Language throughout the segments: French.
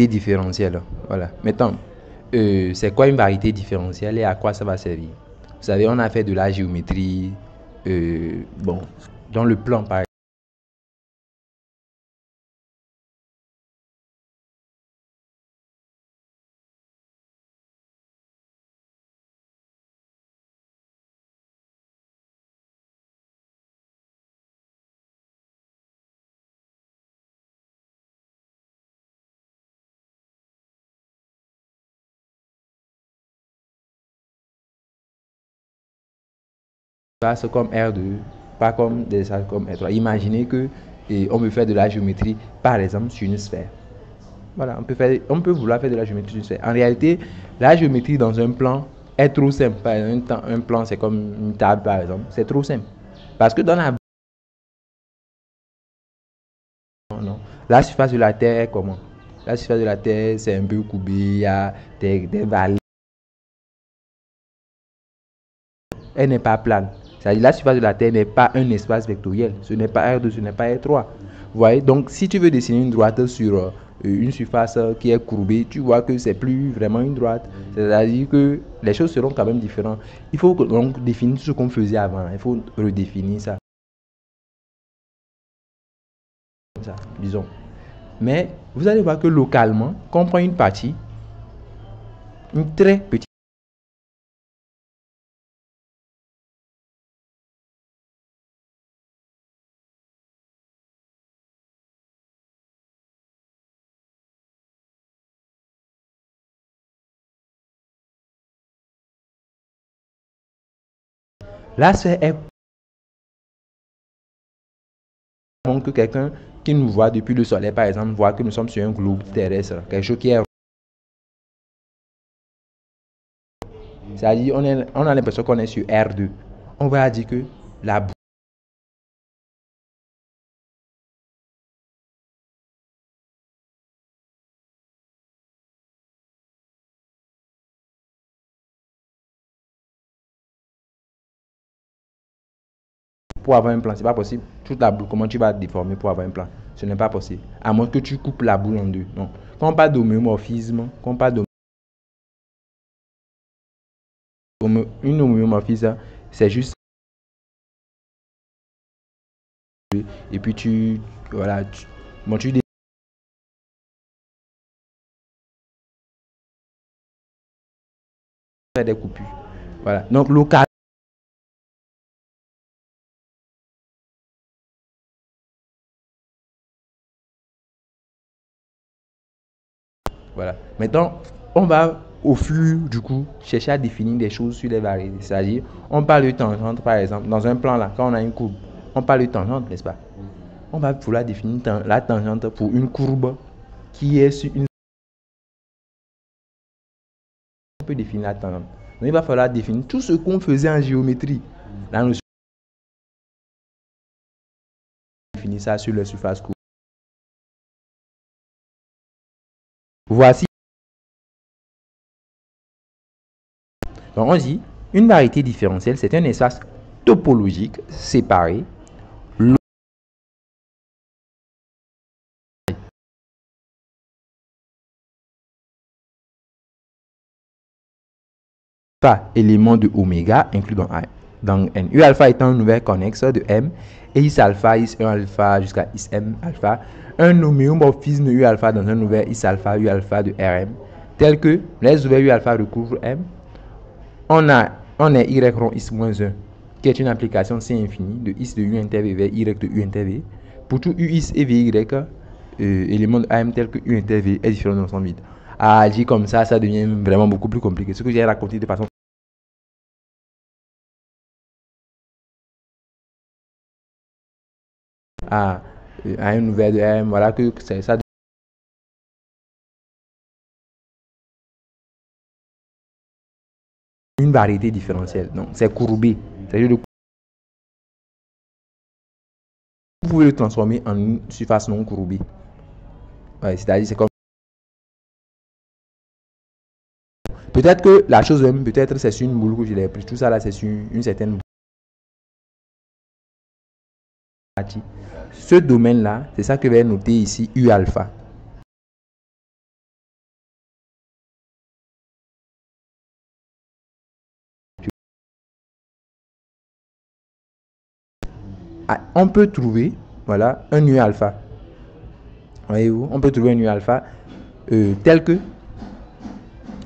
différentielle. Voilà. Maintenant, c'est quoi une variété différentielle et à quoi ça va servir? Vous savez, on a fait de la géométrie, bon, dans le plan par exemple. Passe comme R2, pas comme des salles comme R3. Imaginez que on veut faire de la géométrie, par exemple, sur une sphère. Voilà, on peut vouloir faire de la géométrie sur une sphère. En réalité, la géométrie dans un plan est trop simple. Par exemple, un plan, c'est comme une table, par exemple. C'est trop simple. Parce que dans la... Non. La surface de la Terre est comment? La surface de la Terre, c'est un peu courbé, il y a des vallées. Elle n'est pas plane. C'est-à-dire la surface de la Terre n'est pas un espace vectoriel. Ce n'est pas R2, ce n'est pas R3. Vous voyez, donc si tu veux dessiner une droite sur une surface qui est courbée, tu vois que c'est plus vraiment une droite. C'est-à-dire que les choses seront quand même différentes. Il faut donc définir ce qu'on faisait avant. Il faut redéfinir ça. Disons. Mais vous allez voir que localement, quand on prend une partie, une très petite, la sphère est bon que quelqu'un qui nous voit depuis le soleil, par exemple, voit que nous sommes sur un globe terrestre, quelque chose qui est... C'est-à-dire, on a l'impression qu'on est sur R2. On va dire que la boue pour avoir un plan, c'est pas possible. Toute la boule, comment tu vas déformer pour avoir un plan? Ce n'est pas possible. À moins que tu coupes la boule en deux. Non. Quand on parle d'homéomorphisme, quand on parle d'une homéomorphisme, c'est juste... Et puis tu... Voilà. Bon, tu fais des coupures. Voilà. Donc, local. Voilà. Maintenant, on va au flux du coup chercher à définir des choses sur les variétés. C'est-à-dire, on parle de tangente par exemple. Dans un plan là, quand on a une courbe, on parle de tangente, n'est-ce pas? On va vouloir définir la tangente pour une courbe qui est sur une... On peut définir la tangente. Donc, il va falloir définir tout ce qu'on faisait en géométrie. La notion de définir ça sur les surfaces courbes. Voici. Donc, on dit, une variété différentielle, c'est un espace topologique séparé élément de oméga inclus dans N. U alpha étant un nouvel connexe de M et Is alpha, Is1 alpha jusqu'à Ism alpha, un homéomorphisme U alpha dans un nouvel Is alpha, U alpha de Rm, tel que les ouverts U alpha recouvrent M. On est Y rond Is-1, qui est une application C infinie de Is de U inter V vers Y de U inter V. Pour tout U Is et Vy, élément de AM tel que U inter V est différent dans son vide. À dire comme ça devient vraiment beaucoup plus compliqué. Ce que j'ai raconté de façon à, à un nouvel de M, voilà que c'est ça. Une variété différentielle. Donc, c'est courbé. C'est-à-dire vous pouvez le transformer en une surface non courbée. Ouais, c'est-à-dire, c'est comme... Peut-être que la chose même, peut-être c'est sur une boule que je l'ai pris. Tout ça là, c'est sur une certaine partie. Ce domaine-là, c'est ça que je vais noter ici, U alpha. on peut trouver, voilà, un nu alpha. Voyez-vous, on peut trouver un nu alpha tel que,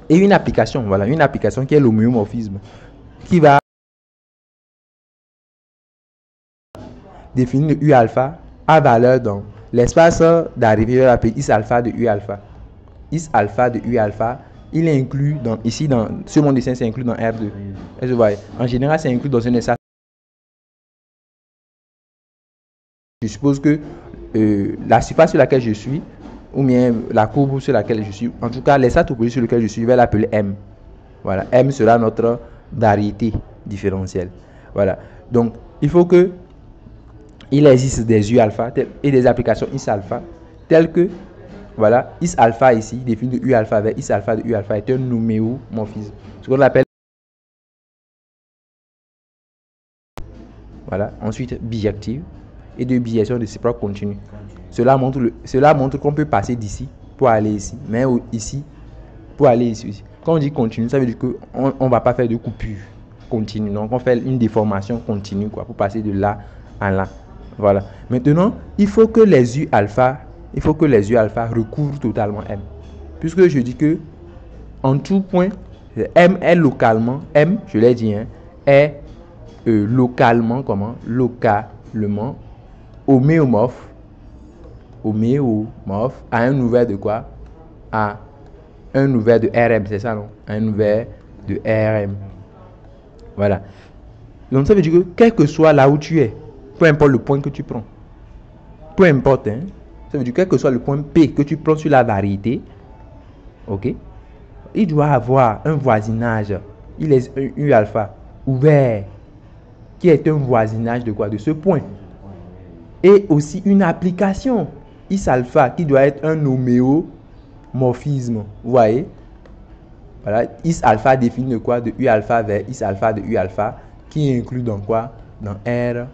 et une application, voilà, une application qui est l'homéomorphisme, qui va définir le U alpha à valeur dans l'espace d'arrivée de l'appeler Is alpha de U alpha. Is alpha de U alpha, il est inclus dans, ici, dans ce mon dessin, c'est inclus dans R2. Est-ce que vous voyez? En général, c'est inclus dans un espace. Je suppose que la surface sur laquelle je suis, ou bien la courbe sur laquelle je suis, en tout cas, l'espace topologique sur lequel je suis, je vais l'appeler M. Voilà, M sera notre variété différentielle. Voilà, donc il faut que il existe des U alpha et des applications Is alpha telles que, voilà, Is alpha ici, défini de U alpha vers Is alpha de U alpha est un homéomorphisme. Ce qu'on appelle, voilà, ensuite bijective et de bijection réciproque continue. Cela montre qu'on peut passer d'ici pour aller ici, mais ici pour aller ici. Quand on dit continu, ça veut dire qu'on ne va pas faire de coupure continue. Donc on fait une déformation continue, quoi, pour passer de là à là. Voilà. Maintenant, il faut que les U alpha recouvrent totalement M. Puisque je dis que en tout point, M est localement, M, je l'ai dit, hein, est localement, comment? Localement homéomorphe à un ouvert de quoi? À un ouvert de Rm, c'est ça, non? Un ouvert de Rm. Voilà. Donc ça veut dire que quel que soit là où tu es, peu importe le point que tu prends, peu importe, hein, ça veut dire que quel que soit le point P que tu prends sur la variété, ok, il doit avoir un voisinage, il est un U alpha ouvert, qui est un voisinage de quoi? De ce point. Et aussi une application Is alpha qui doit être un homéomorphisme. Vous voyez? Voilà, Is alpha définit de quoi? De U alpha vers Is alpha de U alpha, qui inclut dans quoi? Dans Rm.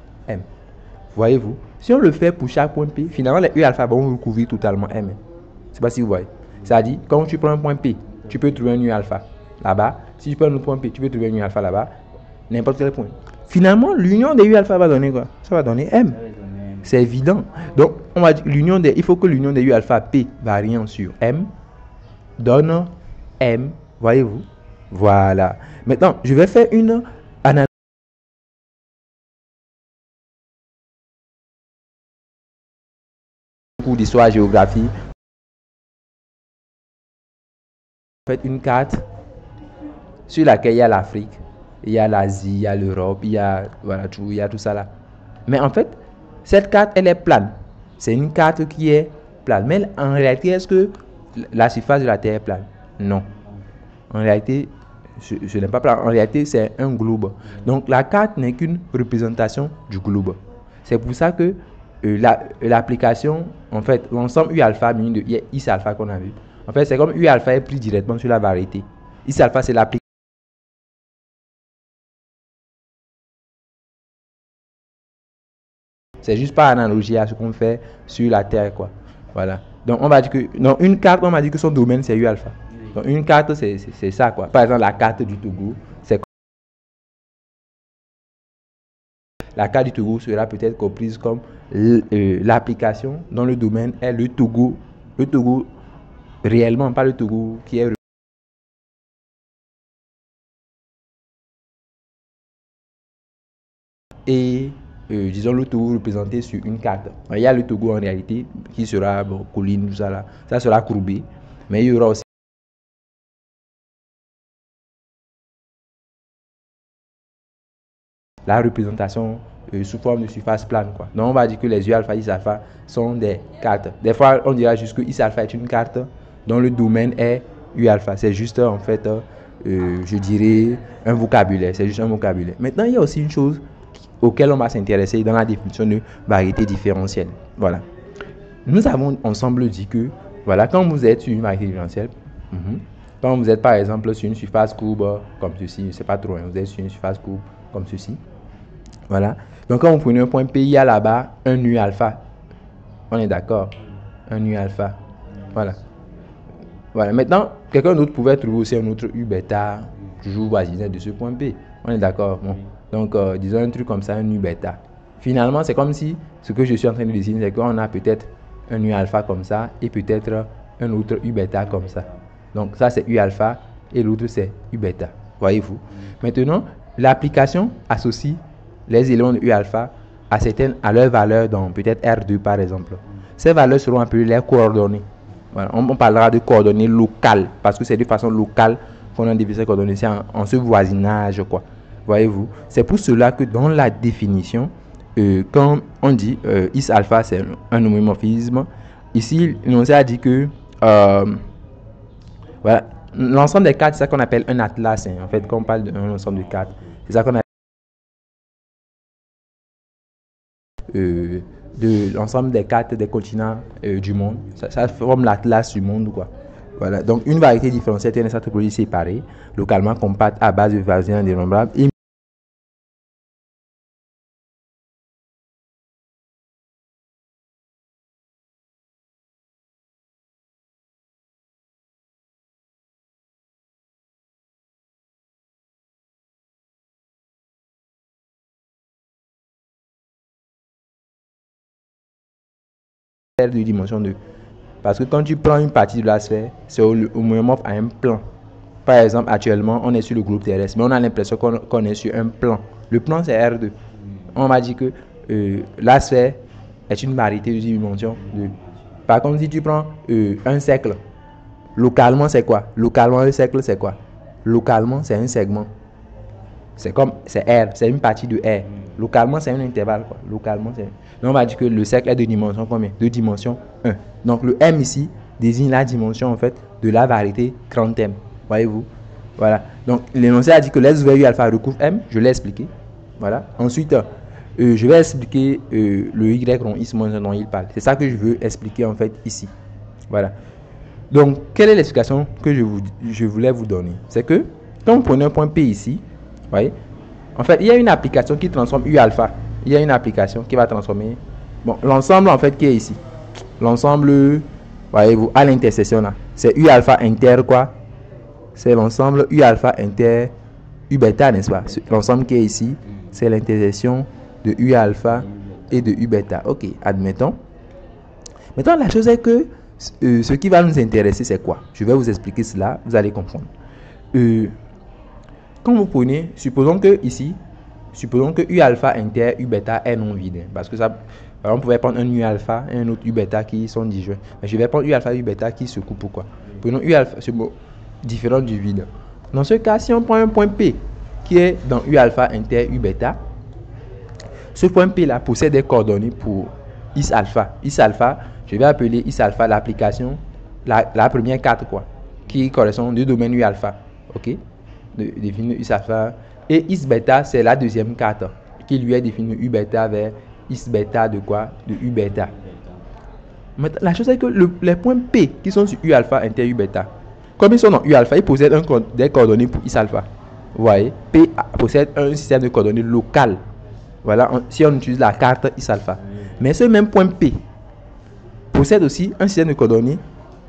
Voyez-vous? Si on le fait pour chaque point P, finalement les U alpha vont recouvrir totalement M. Je ne sais pas si vous voyez. C'est-à-dire, quand tu prends un point P, tu peux trouver un U alpha là-bas. Si tu prends un autre point P, tu peux trouver un U alpha là-bas. N'importe quel point. Finalement, l'union des U alpha va donner quoi? Ça va donner M. C'est évident. Donc, on va dire il faut que l'union des U alpha P variant sur M donne M. Voyez-vous? Voilà. Maintenant, je vais faire une analyse. Cours d'histoire, géographie. Faites une carte sur laquelle il y a l'Afrique, il y a l'Asie, il y a l'Europe, il y a, voilà, tout, il y a tout ça là. Mais en fait, cette carte, elle est plane. C'est une carte qui est plane. Mais en réalité, est-ce que la surface de la Terre est plane? Non. En réalité, ce n'est pas plane. En réalité, c'est un globe. Donc, la carte n'est qu'une représentation du globe. C'est pour ça que l'application, en fait, l'ensemble U alpha, Is alpha qu'on a vu. En fait, c'est comme U alpha est pris directement sur la variété. Is alpha, c'est l'application. C'est juste par analogie à ce qu'on fait sur la Terre, quoi. Voilà. Donc, on va dire que, dans une carte, on m'a dit que son domaine, c'est U alpha. Donc, une carte, c'est ça, quoi. Par exemple, la carte du Togo, c'est la carte du Togo sera peut-être comprise comme l'application dont le domaine est le Togo. Le Togo réellement, pas le Togo qui est... Et disons le Togo représenté sur une carte. Il y a le Togo en réalité qui sera colline, tout ça là. Ça sera courbé. Mais il y aura aussi la représentation sous forme de surface plane, quoi. Donc on va dire que les U alpha, Is alpha sont des cartes. Des fois on dira juste que Is alpha est une carte dont le domaine est U alpha. C'est juste en fait, je dirais, un vocabulaire. C'est juste un vocabulaire. Maintenant il y a aussi une chose auquel on va s'intéresser dans la définition de variété différentielle. Voilà. Nous avons ensemble dit que, voilà, quand vous êtes sur une variété différentielle, quand vous êtes par exemple sur une surface courbe comme ceci, c'est pas trop, hein, vous êtes sur une surface courbe comme ceci. Voilà. Donc quand vous prenez un point P, il y a là-bas un U alpha. On est d'accord? Un U alpha. Voilà. Voilà. Maintenant, quelqu'un d'autre pouvait trouver aussi un autre U bêta, toujours voisin de ce point P. On est d'accord? Bon. Donc, disons un truc comme ça, un U bêta. Finalement, c'est comme si ce que je suis en train de dessiner, c'est qu'on a peut-être un U alpha comme ça et peut-être un autre U bêta comme ça. Donc ça, c'est U alpha et l'autre, c'est U bêta. Voyez-vous? Maintenant, l'application associe les éléments de U alpha à leur valeur dans peut-être R2 par exemple. Ces valeurs seront appelées les coordonnées. Voilà. On parlera de coordonnées locales parce que c'est de façon locale qu'on a défini ces coordonnées, c'est en ce voisinage, quoi. Voyez-vous? C'est pour cela que dans la définition, quand on dit is alpha, c'est un homomorphisme. Ici, l'énoncé a dit que voilà, l'ensemble des cartes, c'est ça qu'on appelle un atlas. Hein. En fait, quand on parle d'un ensemble de cartes, c'est ça qu'on appelle de l'ensemble des cartes des continents du monde. Ça forme l'atlas du monde, quoi. Voilà. Donc, une variété différentielle est une topologie séparée, localement compacte à base de voisins indénombrables. De dimension 2. Parce que quand tu prends une partie de la sphère, c'est homomorphe à un plan. Par exemple, actuellement, on est sur le groupe terrestre, mais on a l'impression qu'on est sur un plan. Le plan, c'est R2. On m'a dit que la sphère est une variété de dimension 2. Par contre, si tu prends un cercle, localement, c'est quoi? Localement, le cercle, c'est quoi? Localement, c'est un segment. C'est R, c'est une partie de R. Localement, c'est un intervalle, quoi. Localement, c'est... Donc, on va dire que le cercle est de dimension combien? De dimension 1. Donc, le M ici désigne la dimension, en fait, de la variété grand M. Voyez-vous? Voilà. Donc, l'énoncé a dit que les ouvertures alpha recouvrent M. Je l'ai expliqué. Voilà. Ensuite, je vais expliquer le Y rond I dont il parle. C'est ça que je veux expliquer, en fait, ici. Voilà. Donc, quelle est l'explication que je voulais vous donner? C'est que, quand vous prenez un point P ici, voyez, en fait, il y a une application qui transforme U alpha. Il y a une application qui va transformer l'ensemble en fait qui est ici. L'ensemble, voyez-vous, à l'intersection là. C'est U alpha inter quoi? C'est l'ensemble U alpha inter U bêta, n'est-ce pas? L'ensemble qui est ici, c'est l'intersection de U alpha et de U bêta. Ok, admettons. Maintenant, la chose est que ce qui va nous intéresser, c'est quoi? Je vais vous expliquer cela, vous allez comprendre. Quand vous prenez, supposons que U alpha inter U bêta est non vide. Parce que ça, on pouvait prendre un U alpha et un autre U bêta qui sont disjoints. Mais je vais prendre U alpha et U bêta qui se coupent. Pourquoi? Prenons U alpha, c'est différent du vide. Dans ce cas, si on prend un point P qui est dans U alpha inter U bêta, ce point P là possède des coordonnées pour is alpha. Is alpha, je vais appeler is alpha l'application, la première carte quoi, qui correspond du domaine U alpha. Ok? Définir is alpha. Et is bêta, c'est la deuxième carte qui lui est définie U bêta vers is bêta de quoi? De U bêta. Maintenant, la chose est que les points P qui sont sur U alpha inter U bêta, comme ils sont dans U alpha, ils possèdent des coordonnées pour is alpha. Vous voyez, P possède un système de coordonnées local. Voilà, si on utilise la carte is alpha. Mais ce même point P possède aussi un système de coordonnées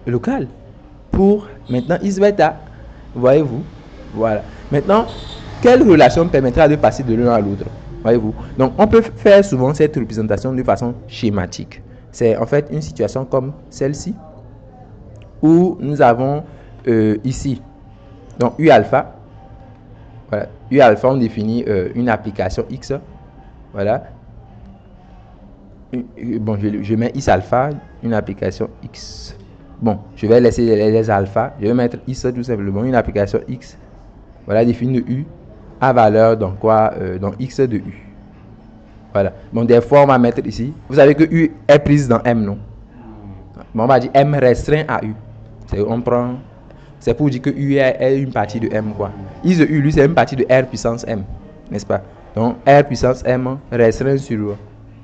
local pour maintenant is bêta. Voyez-vous? Voilà. Maintenant, quelle relation permettra de passer de l'un à l'autre? Voyez-vous? Donc, on peut faire souvent cette représentation de façon schématique. C'est en fait une situation comme celle-ci, où nous avons ici, donc U alpha. Voilà. U alpha, on définit une application X. Voilà. Bon, je mets is alpha, une application X. Bon, je vais laisser les alpha. Je vais mettre is tout simplement, une application X. Voilà, définie de U à valeur dans quoi? Dans X de U. Voilà. Bon, des fois, on va mettre ici. Vous savez que U est prise dans M, non? Bon, on va dire M restreint à U. C'est pour dire que U est une partie de M, quoi. Is de U, lui, c'est une partie de R puissance M, n'est-ce pas? Donc, R puissance M restreint sur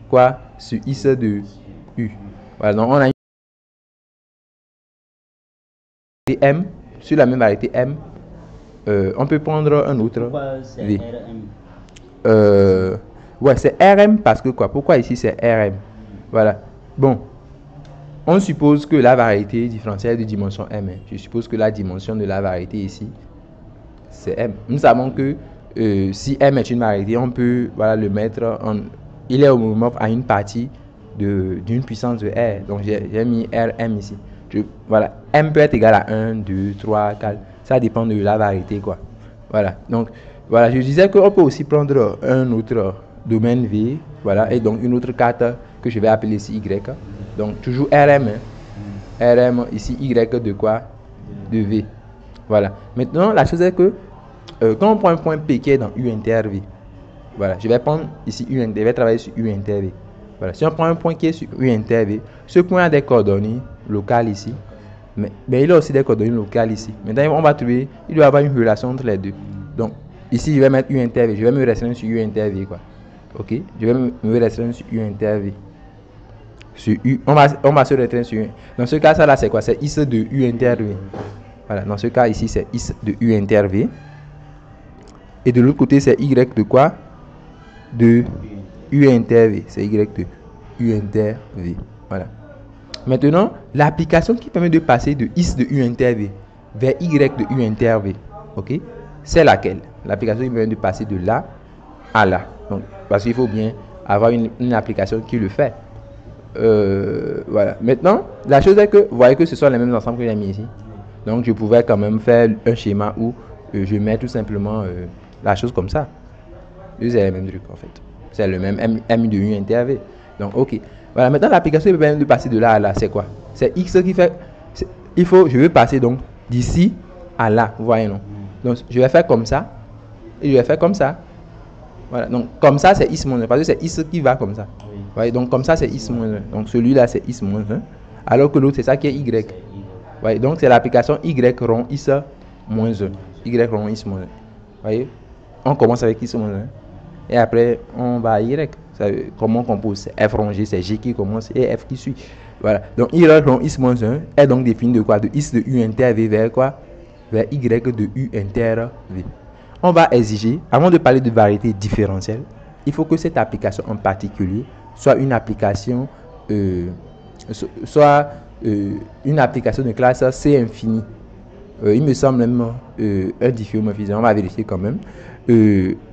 quoi? Sur Is de U. Voilà, donc on a une variété M, sur la même variété M. On peut prendre un autre. Pourquoi c'est RM? Ouais, c'est RM parce que quoi? Pourquoi ici c'est RM? Voilà. Bon, on suppose que la variété différentielle de dimension M. Je suppose que la dimension de la variété ici, c'est M. Nous savons que si M est une variété, on peut le mettre il est homomorphe à une partie d'une puissance de R. Donc j'ai mis Rm ici. Voilà, M peut être égal à 1, 2, 3, 4. Ça dépend de la variété, quoi. Voilà, donc voilà, je disais qu'on peut aussi prendre un autre domaine V, voilà, et donc une autre carte que je vais appeler ici Y. Donc toujours Rm, Rm ici Y de quoi? De V. Voilà. Maintenant, la chose est que quand on prend un point P qui est dans U inter V, voilà, je vais prendre ici U inter, je vais travailler sur U inter V. Voilà, si on prend un point qui est sur U inter V, ce point a des coordonnées locales ici, mais il a aussi des coordonnées locales ici. Maintenant, on va trouver, il doit y avoir une relation entre les deux. Donc, ici, je vais mettre U inter V, je vais me restreindre sur U inter V, quoi. Ok, je vais me restreindre sur U inter V. Sur U, on va se restreindre sur U. Dans ce cas, ça là, c'est quoi? C'est is de U inter V. Voilà, dans ce cas ici, c'est is de U inter V. Et de l'autre côté, c'est Y de quoi? De U inter V. C'est Y de U inter V. Voilà. Maintenant, l'application qui permet de passer de is de U inter V vers Y de U inter V, ok, c'est laquelle? L'application qui permet de passer de là à là. Donc, parce qu'il faut bien avoir une application qui le fait. Voilà. Maintenant, la chose est que vous voyez que ce sont les mêmes ensembles que j'ai mis ici. Donc, je pouvais quand même faire un schéma où je mets tout simplement la chose comme ça. C'est le même truc en fait. C'est le même M de U inter V. Donc, ok. Voilà. Maintenant, l'application qui permet de passer de là à là, c'est quoi? C'est X qui fait. Je veux passer donc d'ici à là. Vous voyez, non? Donc, je vais faire comme ça. Et je vais faire comme ça. Voilà, donc comme ça c'est is-1 parce que c'est is qui va comme ça. Oui. Ouais, donc comme ça c'est is-1. Donc celui-là c'est is-1 alors que l'autre c'est ça qui est y. Ouais, donc c'est l'application y rond is-1. Y rond is-1. Voyez, on commence avec is-1 et après on va à y. Comment on compose? F rond G, c'est G qui commence et F qui suit. Voilà, donc y rond is-1 est donc défini de quoi? De is de U inter V vers quoi? Vers y de U inter V. On va exiger, avant de parler de variété différentielle, il faut que cette application en particulier soit une application, une application de classe C infini. Il me semble même un difféomorphisme, on va vérifier quand même.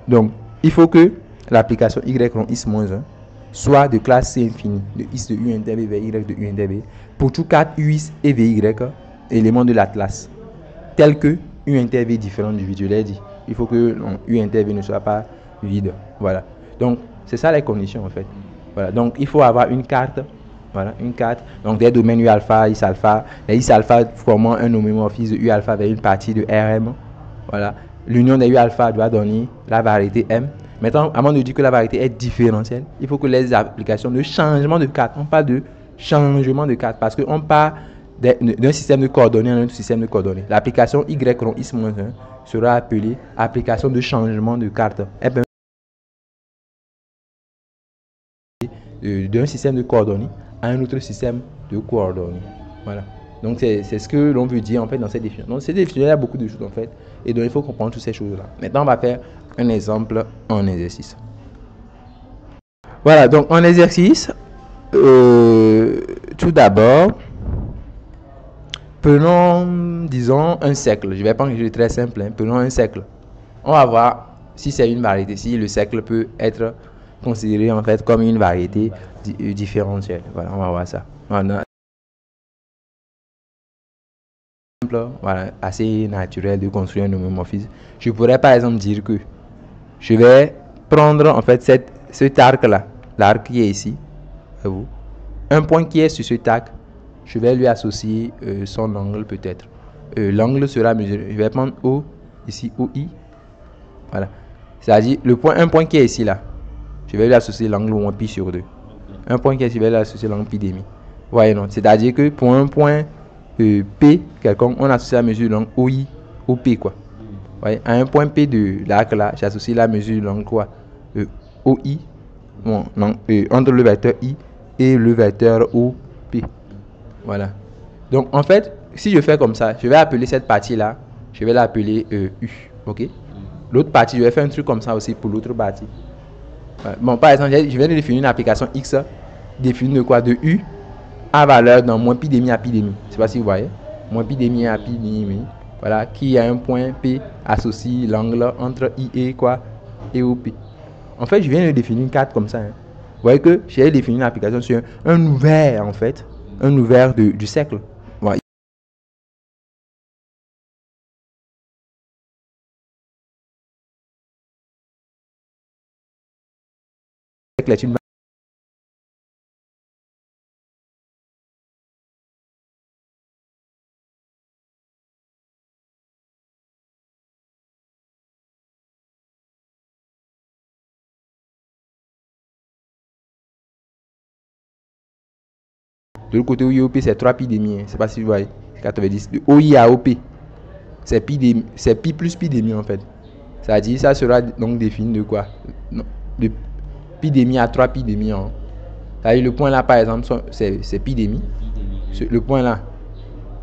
Donc, il faut que l'application Y rond is-1 soit de classe C infini, de is de U inter V vers Y de U inter V, pour tous 4 UX et VY, éléments de l'atlas, tels que U inter V différent du vide, je l'ai dit. Il faut que U inter V ne soit pas vide. Voilà. Donc, c'est ça les conditions en fait. Voilà. Donc, il faut avoir une carte. Voilà, une carte. Donc, des domaines U alpha, Is alpha. Les Is alpha formant un homomorphisme de U alpha vers une partie de Rm. Voilà. L'union des U alpha doit donner la variété M. Maintenant, avant de dire que la variété est différentielle, il faut que les applications de changement de carte, on parle de changement de carte parce qu'on parle d'un système de coordonnées à un autre système de coordonnées. L'application Y rond is-1 sera appelée application de changement de carte. D'un système de coordonnées à un autre système de coordonnées. Voilà. Donc c'est ce que l'on veut dire en fait dans cette définition. Donc cette définition, il y a beaucoup de choses en fait. Et donc il faut comprendre toutes ces choses-là. Maintenant on va faire un exemple en exercice. Voilà, donc en exercice, tout d'abord, prenons, disons, un cercle. Je vais prendre quelque chose de très simple. Prenons un cercle. On va voir si c'est une variété, si le cercle peut être considéré en fait comme une variété différentielle. Voilà, on va voir ça. Voilà, assez naturel de construire un homomorphisme. Je pourrais par exemple dire que je vais prendre en fait cet arc-là, l'arc qui est ici, un point qui est sur cet arc, je vais lui associer son angle peut-être. L'angle sera mesuré. Je vais prendre O, ici OI. Voilà. C'est-à-dire un point qui est ici là. Je vais lui associer l'angle moins pi sur 2. Un point qui est ici, je vais lui associer l'angle pi demi. Voyez non. C'est-à-dire que pour un point P quelconque, on associe la mesure de l'angle OI au P quoi. Voyez, à un point P de l'arc là, j'associe la mesure de l'angle quoi? OI. Bon, entre le vecteur I et le vecteur OP. Voilà. Donc en fait, si je fais comme ça, je vais appeler cette partie là, je vais l'appeler U. Ok. L'autre partie, je vais faire un truc comme ça aussi pour l'autre partie. Voilà. Bon, par exemple, je vais définir une application X définie de quoi? De U à valeur dans moins pi demi à pi demi. Je sais pas si vous voyez. Moins pi demi à pi demi. Voilà, qui a un point P associe l'angle entre I et quoi? Et OP. En fait, je viens de définir une carte comme ça. Vous voyez que j'ai défini une application sur un ouvert, en fait, un ouvert du cercle. Voilà. Est une de l'autre côté, OIOP, c'est 3 pi demi. Je ne sais pas si vous voyez. 90. De OI à OP, c'est pi plus pi demi, en fait. C'est-à-dire, ça sera donc défini de quoi? De pi demi à 3 pi demi. Hein. C'est-à-dire, le point là, par exemple, c'est pi demi. Le point là,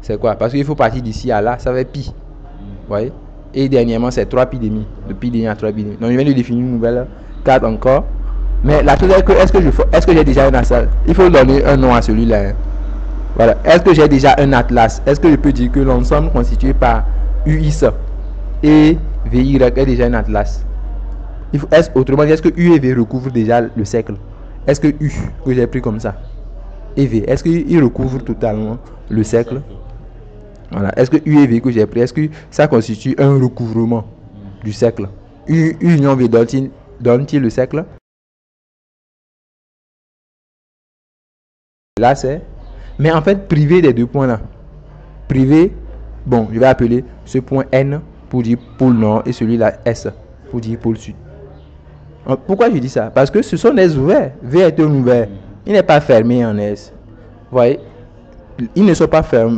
c'est quoi? Parce qu'il faut partir d'ici à là, ça va être pi. Vous voyez? Et dernièrement, c'est 3 pi demi. De pi demi à 3 pi demi. Donc, je viens de définir une nouvelle carte encore. Mais la chose est que, est-ce que j'ai déjà un atlas? Il faut donner un nom à celui-là. Hein. Voilà. Est-ce que j'ai déjà un atlas? Est-ce que je peux dire que l'ensemble constitué par UX et VY est déjà un atlas? Autrement dit, est-ce que U et V recouvrent déjà le cercle? Est-ce que U, que j'ai pris comme ça, et V, est-ce qu'il recouvre totalement le cercle? Voilà. Est-ce que U et V que j'ai pris, est-ce que ça constitue un recouvrement du cercle? U union V donne-t-il le cercle? Là, c'est... Mais en fait, privé des deux points là. Privé, bon, je vais appeler ce point N pour dire pôle nord et celui-là S pour dire pôle sud. Pourquoi je dis ça? Parce que ce sont des ouverts. V est un ouvert. Il n'est pas fermé en S. Vous voyez? Ils ne sont pas fermés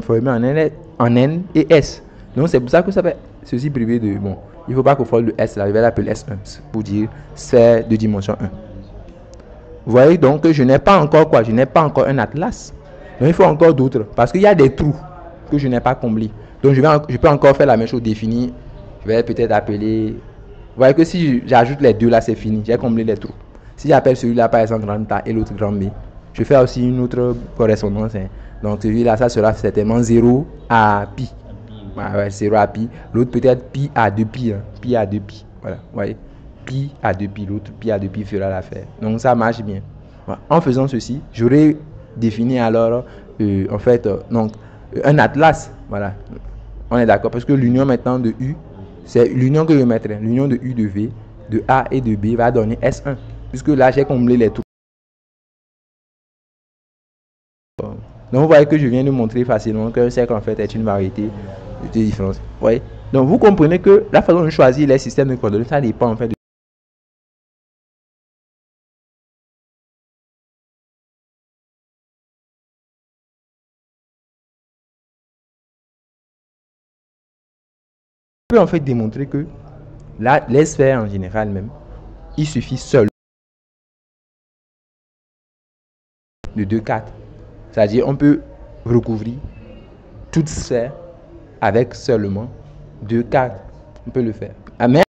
en N et S. Donc c'est pour ça que ça fait ceci privé de... Bon, il ne faut pas qu'on fasse le S là. Je vais l'appeler S1 pour dire c'est de dimension 1. Vous voyez donc que je n'ai pas encore quoi? Je n'ai pas encore un atlas. Donc il faut encore d'autres. Parce qu'il y a des trous que je n'ai pas comblés. Donc je peux encore faire la même chose, définir. Je vais peut-être appeler... Vous voyez que si j'ajoute les deux là, c'est fini. J'ai comblé les trous. Si j'appelle celui-là par exemple grand A et l'autre grand B, je fais aussi une autre correspondance. Hein. Donc celui-là, ça sera certainement 0 à pi. Ouais, 0 à pi. L'autre peut-être pi à 2 pi. Hein. Pi à 2 pi. Voilà, vous voyez. Pi à 2 pi. L'autre pi à 2 pi fera l'affaire. Donc ça marche bien. Voilà. En faisant ceci, j'aurai défini alors en fait donc un atlas. Voilà. On est d'accord parce que l'union maintenant de U, c'est l'union que je mettrai. L'union de U de V, de A et de B va donner S1. Puisque là, j'ai comblé les trous. Donc, vous voyez que je viens de montrer facilement qu'un cercle, en fait, est une variété de différences. Vous voyez? Donc, vous comprenez que la façon de choisir les systèmes de coordonnées, ça dépend, en fait, de... On peut, en fait, démontrer que là, les sphères, en général, même, il suffit seul de 2 cartes. C'est-à-dire, on peut recouvrir toute sphère avec seulement 2 cartes. On peut le faire. Mais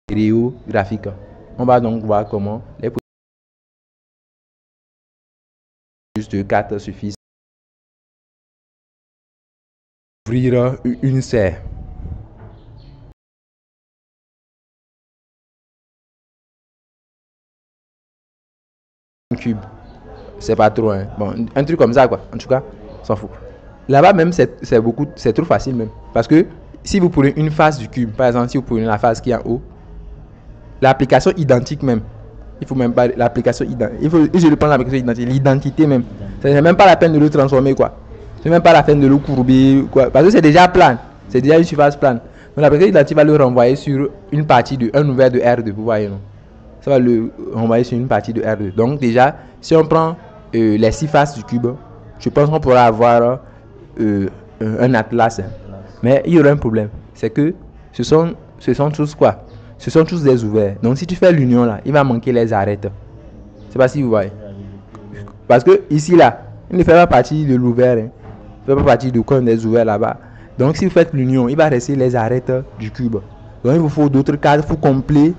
stéréographique. On va donc voir comment les juste 2 cartes suffisent pour ouvrir une sphère. Un cube. C'est pas trop, hein. Bon, un truc comme ça, quoi. En tout cas, on s'en fout. Là-bas, même, c'est trop facile, même. Parce que si vous prenez une face du cube, par exemple, si vous prenez la face qui est en haut, l'application identique, même. Il faut même pas l'application identique. Je le prends l'application identique, l'identité, même. C'est même pas la peine de le transformer, quoi. C'est même pas la peine de le courber, quoi. Parce que c'est déjà plane. C'est déjà une surface plane. Donc, l'application identique va le renvoyer sur une partie de un ouvert de R2, vous voyez, non? Ça va le renvoyer sur une partie de R2. Donc, déjà, si on prend les 6 faces du cube, je pense qu'on pourra avoir un atlas. Hein. Mais il y aura un problème. C'est que ce sont tous quoi? Ce sont tous des ouverts. Donc si tu fais l'union là, il va manquer les arêtes. Je ne sais pas si vous voyez. Parce que ici là, il ne fait pas partie de l'ouvert. Hein. Il ne fait pas partie du coin des ouverts là-bas. Donc si vous faites l'union, il va rester les arêtes du cube. Donc il vous faut d'autres cadres pour combler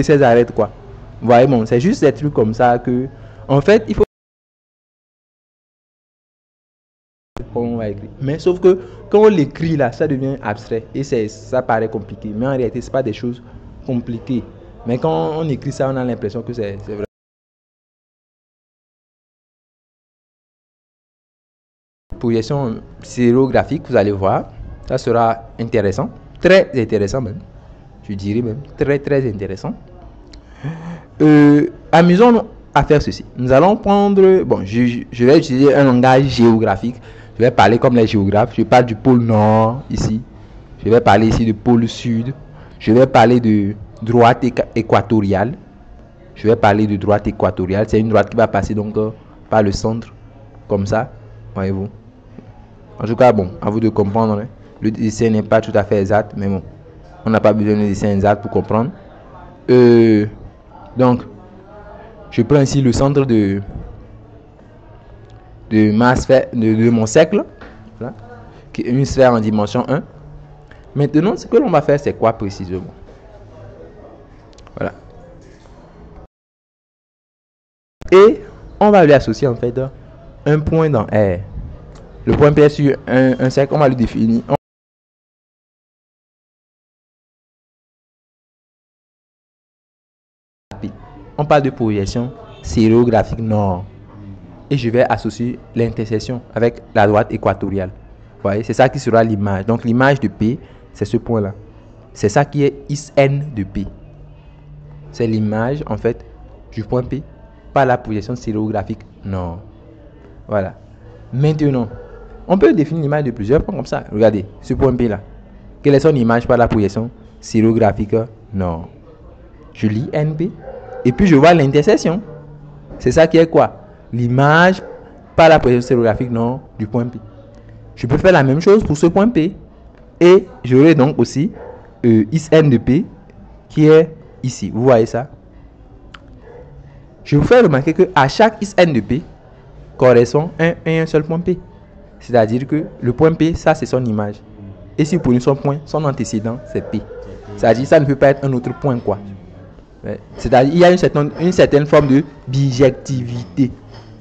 ces arêtes quoi. Vous voyez, bon, c'est juste des trucs comme ça que, en fait, il faut... On va écrit. Mais sauf que quand on l'écrit là, ça devient abstrait et ça paraît compliqué. Mais en réalité, c'est pas des choses compliquées. Mais quand on écrit ça, on a l'impression que c'est vrai. Projection stéréographique, vous allez voir, ça sera intéressant, très intéressant même. Je dirais même très intéressant. Amusons-nous à faire ceci. Nous allons prendre, bon, je vais utiliser un langage géographique. Je vais parler comme les géographes. Je parle du pôle nord ici. Je vais parler ici du pôle sud. Je vais parler de droite équatoriale. Je vais parler de droite équatoriale. C'est une droite qui va passer donc par le centre, comme ça, voyez-vous. En tout cas, bon, à vous de comprendre. Hein. Le dessin n'est pas tout à fait exact, mais bon, on n'a pas besoin de dessin exact pour comprendre. Donc, je prends ici le centre de ma sphère, de mon cercle, voilà, qui est une sphère en dimension 1. Maintenant, ce que l'on va faire, c'est quoi précisément? Voilà. Et on va lui associer en fait un point dans R. Le point P est sur un cercle, on va le définir. On parle de projection stéréographique nord. Et je vais associer l'intersection avec la droite équatoriale. Vous voyez, c'est ça qui sera l'image. Donc l'image de P, c'est ce point-là. C'est ça qui est IN de P. C'est l'image, en fait, du point P par la projection stéréographique nord. Voilà. Maintenant, on peut définir l'image de plusieurs points comme ça. Regardez, ce point P là. Quelle est son image par la projection stéréographique nord? Je lis NP et puis je vois l'intersection. C'est ça qui est quoi? L'image par la projection stéréographique nord du point P. Je peux faire la même chose pour ce point P. Et j'aurai donc aussi IN de P qui est ici. Vous voyez ça? Je vous fais remarquer qu'à chaque IN de P correspond un seul point P. C'est-à-dire que le point P, ça c'est son image. Et si vous prenez son point, son antécédent, c'est P. C'est-à-dire que ça ne peut pas être un autre point, quoi. C'est-à-dire qu'il y a une certaine forme de bijectivité.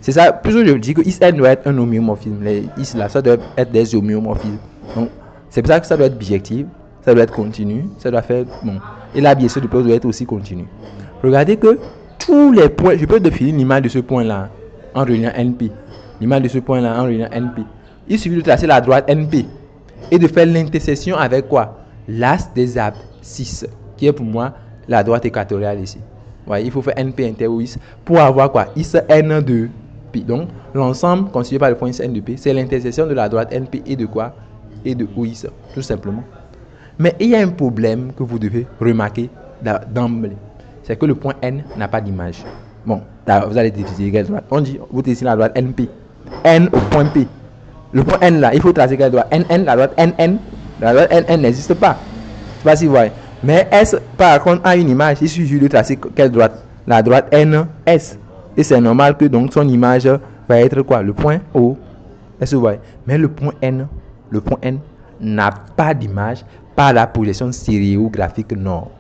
C'est ça, plutôt je dis que IN doit être un homéomorphisme. Les IS là, ça doit être des homéomorphismes. Donc, c'est pour ça que ça doit être bijectif, ça doit être continu, ça doit faire bon. Et la biaisée de doit être aussi continue. Regardez que tous les points, je peux définir l'image de ce point-là en reliant NP. L'image de ce point-là en reliant NP. Il suffit de tracer la droite NP et de faire l'intersection avec quoi? L'axe des abscisses, qui est pour moi la droite équatoriale ici. Ouais, il faut faire NP inter OIS pour avoir quoi? IS N de P. Donc, l'ensemble constitué par le point N de P, c'est l'intersection de la droite NP et de quoi? Et de OIS, tout simplement. Mais il y a un problème que vous devez remarquer d'emblée. C'est que le point N n'a pas d'image. Bon, vous allez diviser quelle droite? On dit, vous dessinez la droite NP. N au point P. Le point N là, il faut tracer quelle droite? NN, la droite NN. La droite NN n'existe pas. Je ne sais pas si vous voyez. Mais S, par contre, a une image. Il suffit de tracer quelle droite? La droite NS. Et c'est normal que donc son image va être quoi? Le point O. Est-ce que vous voyez? Mais le point N n'a pas d'image par la projection stéréographique nord.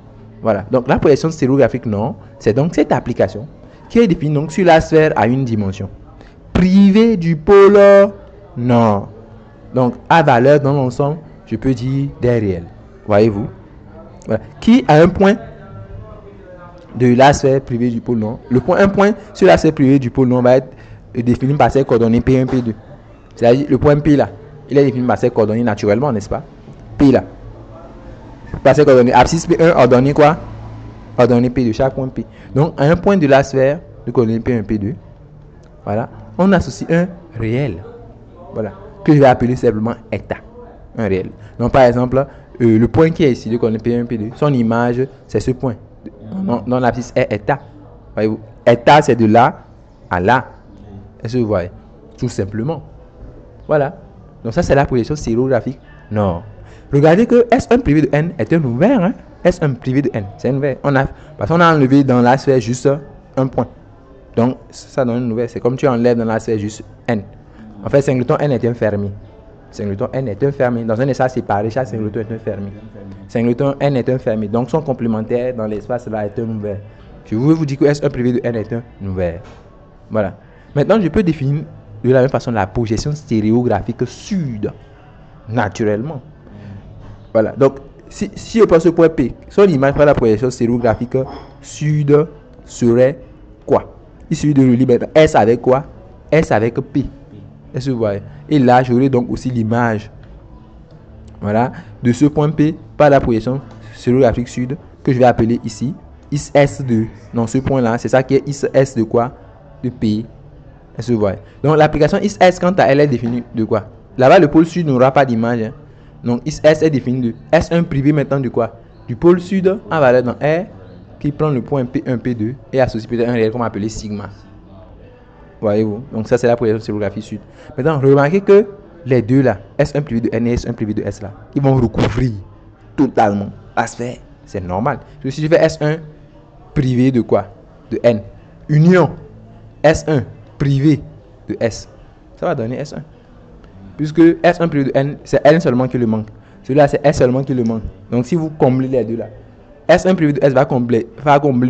Voilà. Donc la projection stéréographique nord, c'est donc cette application qui est définie donc sur la sphère à une dimension privée du pôle nord. Donc à valeur dans l'ensemble, je peux dire des réels. Voyez-vous? Voilà. Qui a un point de la sphère privée du pôle nord. Un point sur la sphère privée du pôle nord va être défini par ses coordonnées P1, P2. C'est-à-dire le point P là, il est défini par ses coordonnées naturellement, n'est-ce pas? P là. Par ses coordonnées abscisse P1, ordonnée quoi? Ordonnée P de chaque point P. Donc à un point de la sphère de coordonnées P1, P2, voilà, on associe un réel. Voilà. Que je vais appeler simplement état. Un réel. Donc par exemple, le point qui est ici de coordonnées P1, P2, son image, c'est ce point. Dans l'abscisse est état. Voyez-vous? État, c'est de là à là. Est-ce que vous voyez? Tout simplement. Voilà. Donc ça, c'est la projection stéréographique. Non. Regardez que S1 privé de N est un ouvert. Hein? S1 privé de N, c'est un ouvert. Parce qu'on a enlevé dans la sphère juste un point. Donc ça donne une ouvert. C'est comme tu enlèves dans la sphère juste N. En fait, singleton N est un fermé. Singleton N est un fermé. Dans un espace séparé, chaque singleton est un fermé. Singleton N est un fermé. Donc son complémentaire dans l'espace là est un ouvert. Je veux vous dire que S1 privé de N est un ouvert. Voilà. Maintenant, je peux définir de la même façon la projection stéréographique sud, naturellement. Voilà, donc si je prends ce point P, son image par la projection stéréographique sud serait quoi? Il suffit de relier maintenant S avec quoi? S avec P. Est-ce que vous voyez? Et là, j'aurai donc aussi l'image, voilà, de ce point P par la projection stéréographique sud que je vais appeler ici is S de, non, ce point là, c'est ça qui est is S de quoi? De P. Est-ce que vous voyez? Donc l'application is S, quant à elle, est définie de quoi? Là-bas, le pôle sud n'aura pas d'image, hein. Donc is S est défini de S1 privé maintenant de quoi? Du pôle sud en valeur dans R qui prend le point P1, P2 et associe peut-être un réel qu'on va appeler sigma. Voyez-vous? Donc ça c'est la projection stéréographique sud. Maintenant, remarquez que les deux là, S1 privé de N et S1 privé de S là, ils vont recouvrir totalement la sphère. C'est normal. Si je fais S1 privé de quoi? De N. Union S1 privé de S. Ça va donner S1. Puisque S1 privé de N, c'est N seulement qui le manque. Celui-là, c'est S seulement qui le manque. Donc si vous comblez les deux là, S1 privé de S va combler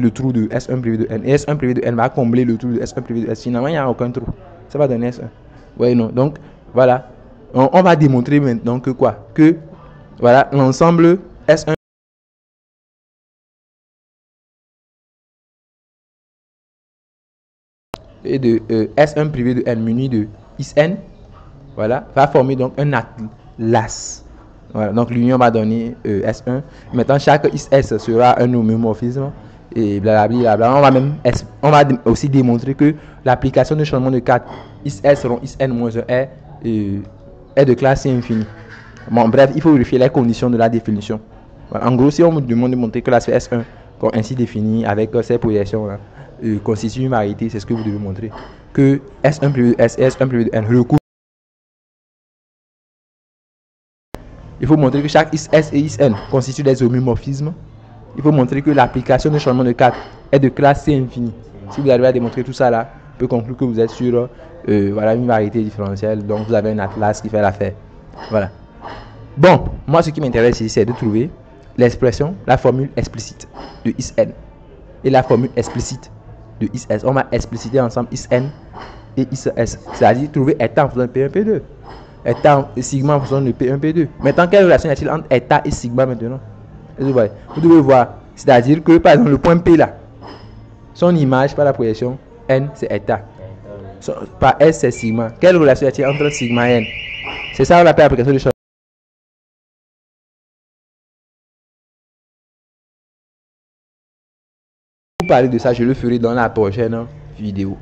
le trou de S1 privé de N. Et S1 privé de N va combler le trou de S1 privé de S. Finalement, il n'y a aucun trou. Ça va donner S1. Oui, non. Donc, voilà. On va démontrer maintenant que quoi? Que, voilà, l'ensemble S1 et de S1 privé de N muni de is N, voilà, va former donc un atlas. Voilà, donc l'union va donner S1. Maintenant, chaque is S sera un homomorphisme et blablabla. On va aussi démontrer que l'application de changement de 4 is S selon is N moins 1 est de classe infinie. Bon, bref, il faut vérifier les conditions de la définition. Voilà. En gros, si on me demande de montrer que la sphère S1 ainsi définie avec ces projections là constitue une variété, c'est ce que vous devez montrer. Que S1 plus S et S1 plus N recouvrent. Il faut montrer que chaque is S et is N constituent des homomorphismes. Il faut montrer que l'application de changement de 4 est de classe C infinie. Si vous arrivez à démontrer tout ça là, on peut conclure que vous êtes sur voilà, une variété différentielle. Donc vous avez un atlas qui fait l'affaire. Voilà. Bon, moi ce qui m'intéresse ici, c'est de trouver l'expression, la formule explicite de is N et la formule explicite de is S. On va expliciter ensemble is N et is S. C'est-à-dire trouver état en faisant P1, P2. État et sigma en faisant de P1, P2. Maintenant, quelle relation y a-t-il entre état et sigma maintenant? Vous devez voir. C'est-à-dire que, par exemple, le point P là, son image par la projection N, c'est état. Par S, c'est sigma. Quelle relation y a-t-il entre sigma et N? C'est ça, on appelle l'application de changement. Pour parler de ça, je le ferai dans la prochaine vidéo.